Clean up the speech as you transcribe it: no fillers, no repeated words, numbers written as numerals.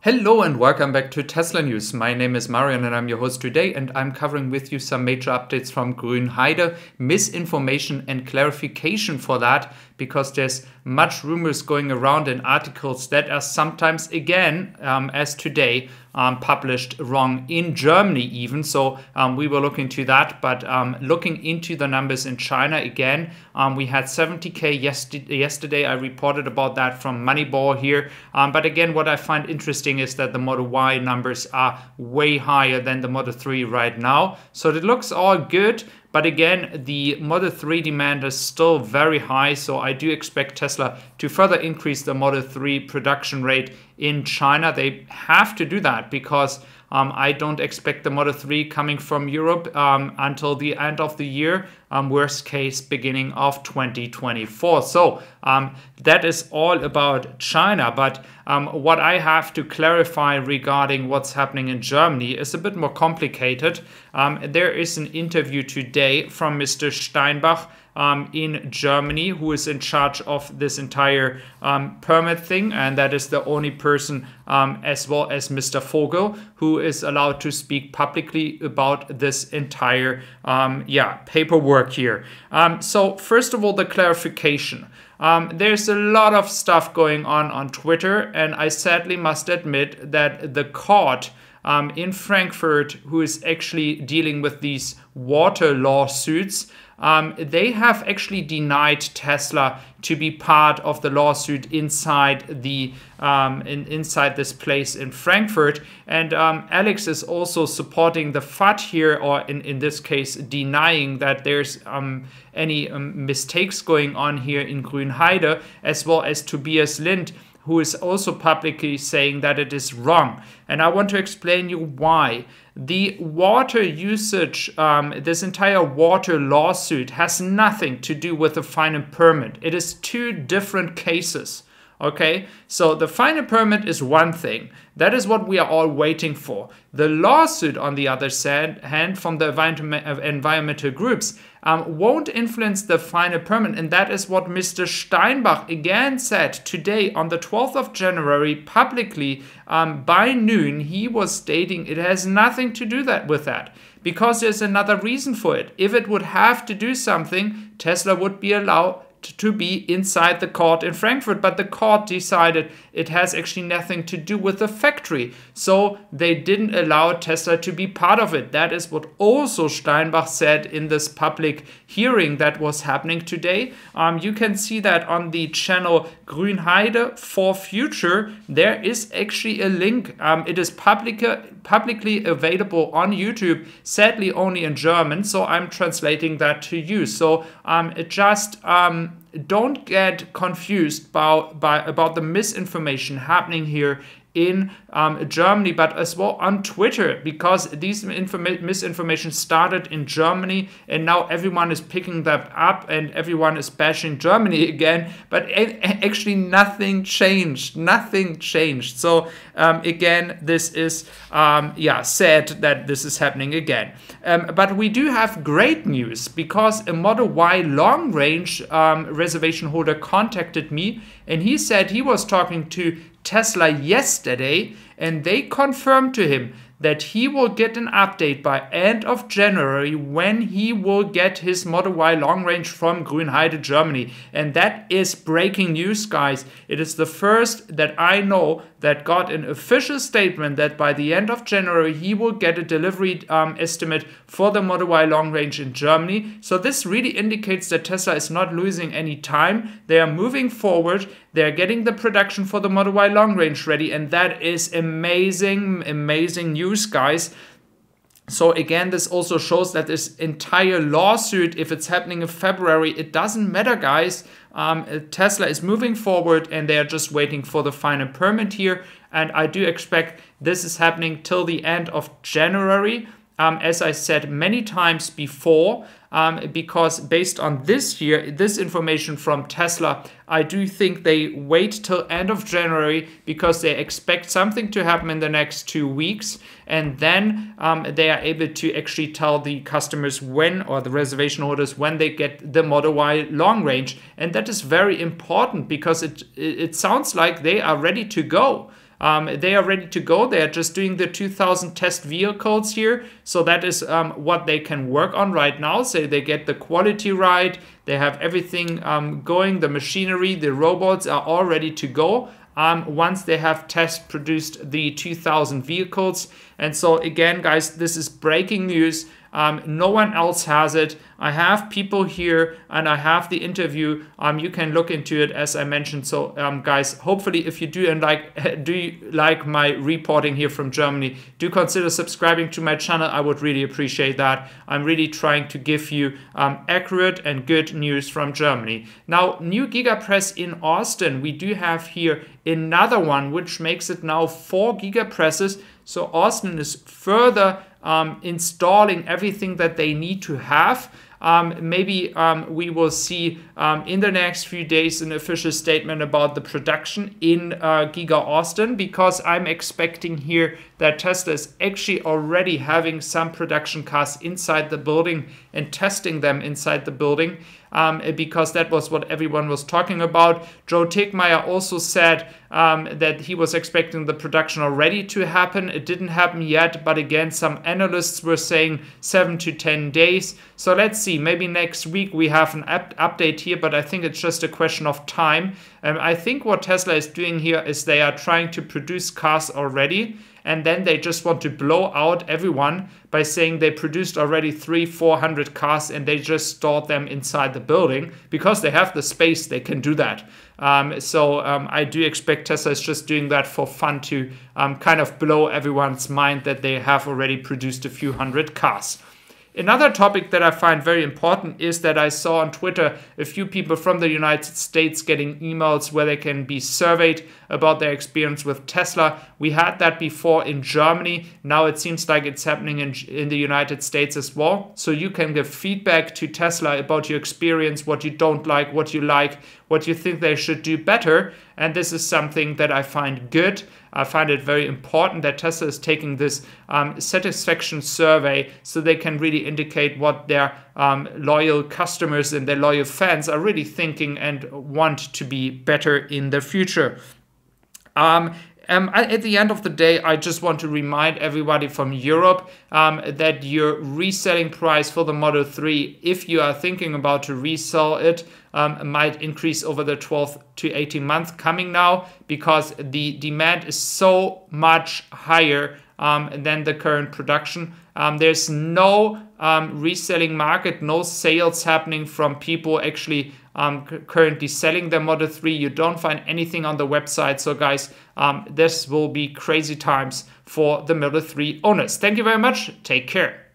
Hello and welcome back to Tesla News. My name is Marian and I'm your host today, and I'm covering with you some major updates from Grünheide, misinformation and clarification for that, because there's much rumors going around in articles that are sometimes, again, as today, published wrong in Germany even. So we will look into that, but looking into the numbers in China again, we had 70K yesterday. I reported about that from Moneyball here. But again, what I find interesting is that the Model Y numbers are way higher than the Model 3 right now. So it looks all good. But again, the Model 3 demand is still very high, so I do expect Tesla to further increase the Model 3 production rate in China. They have to do that because I don't expect the Model 3 coming from Europe until the end of the year, worst case beginning of 2024. So that is all about China. But what I have to clarify regarding what's happening in Germany is a bit more complicated. There is an interview today from Mr. Steinbach in Germany, who is in charge of this entire permit thing, and that is the only person, as well as Mr. Vogel, who is allowed to speak publicly about this entire paperwork here. So first of all, the clarification. There's a lot of stuff going on Twitter, and I sadly must admit that the court in Frankfurt, who is actually dealing with these water lawsuits, they have actually denied Tesla to be part of the lawsuit inside the inside this place in Frankfurt. And Alex is also supporting the FAT here, or in this case denying that there's any mistakes going on here in Grünheide, as well as Tobias Lind, who is also publicly saying that it is wrong. And I want to explain you why. The water usage, this entire water lawsuit has nothing to do with the final permit. It is two different cases. Okay, so the final permit is one thing. That is what we are all waiting for. The lawsuit, on the other hand, from the environmental groups, won't influence the final permit. And that is what Mr. Steinbach again said today on the 12th of January publicly by noon. He was stating it has nothing to do with that, because there's another reason for it. If it would have to do something, Tesla would be allowed to be inside the court in Frankfurt, but the court decided it has actually nothing to do with the factory, so they didn't allow Tesla to be part of it. That is what also Steinbach said in this public hearing that was happening today. You can see that on the channel Grünheide for Future. There is actually a link. It is publicly available on YouTube, sadly only in German, so I'm translating that to you. So just don't get confused about the misinformation happening here in Germany, but as well on Twitter, because these misinformation started in Germany and now everyone is picking that up and everyone is bashing Germany again, but actually nothing changed. So again, this is sad that this is happening again. But we do have great news, because a Model Y long range reservation holder contacted me, and he said he was talking to Tesla yesterday, and they confirmed to him that he will get an update by end of January when he will get his Model Y long range from Grünheide, Germany. And that is breaking news, guys. It is the first that I know that got an official statement that by the end of January he will get a delivery estimate for the Model Y long range in Germany. So this really indicates that Tesla is not losing any time. They are moving forward. They are getting the production for the Model Y long range ready, and that is amazing news, guys. So again, this also shows that this entire lawsuit, if it's happening in February, it doesn't matter, guys. Tesla is moving forward and they are just waiting for the final permit here. And I do expect this is happening till the end of January. As I said many times before, because based on this information from Tesla, I do think they wait till end of January because they expect something to happen in the next 2 weeks, and then they are able to actually tell the customers when, or the reservation holders, when they get the Model Y long range. And that is very important because it sounds like they are ready to go. They are ready to go. They are just doing the 2000 test vehicles here. So that is what they can work on right now. So they get the quality right. They have everything going. The machinery, the robots are all ready to go. Once they have test produced the 2000 vehicles. And so again, guys, this is breaking news. No one else has it. I have people here and I have the interview. You can look into it as I mentioned. So guys, hopefully if you do like my reporting here from Germany, do consider subscribing to my channel. I would really appreciate that. I'm really trying to give you accurate and good news from Germany. Now, new Giga press in Austin. We do have here another one, which makes it now 4 Giga presses. So Austin is further installing everything that they need to have. Maybe we will see in the next few days an official statement about the production in Giga Austin, because I'm expecting here that Tesla is actually already having some production cars inside the building and testing them inside the building, because that was what everyone was talking about. Joe Tegmeyer also said that he was expecting the production already to happen. It didn't happen yet, but again, some analysts were saying 7 to 10 days. So let's see, maybe next week we have an update here, but I think it's just a question of time. I think what Tesla is doing here is they are trying to produce cars already, and then they just want to blow out everyone by saying they produced already 300-400 cars and they just stored them inside the building because they have the space. They can do that. So I do expect Tesla is just doing that for fun to kind of blow everyone's mind that they have already produced a few hundred cars. Another topic that I find very important is that I saw on Twitter a few people from the United States getting emails where they can be surveyed about their experience with Tesla. We had that before in Germany. Now it seems like it's happening in the United States as well. So you can give feedback to Tesla about your experience, what you don't like, what you think they should do better. And this is something that I find good. I find it very important that Tesla is taking this satisfaction survey so they can really indicate what their loyal customers and their loyal fans are really thinking and want to be better in the future. At the end of the day, I just want to remind everybody from Europe that your reselling price for the Model 3, if you are thinking about to resell it, might increase over the 12 to 18 months coming now, because the demand is so much higher than the current production. There's no reselling market, no sales happening from people actually currently selling the Model 3. You don't find anything on the website. So guys, this will be crazy times for the Model 3 owners. Thank you very much. Take care.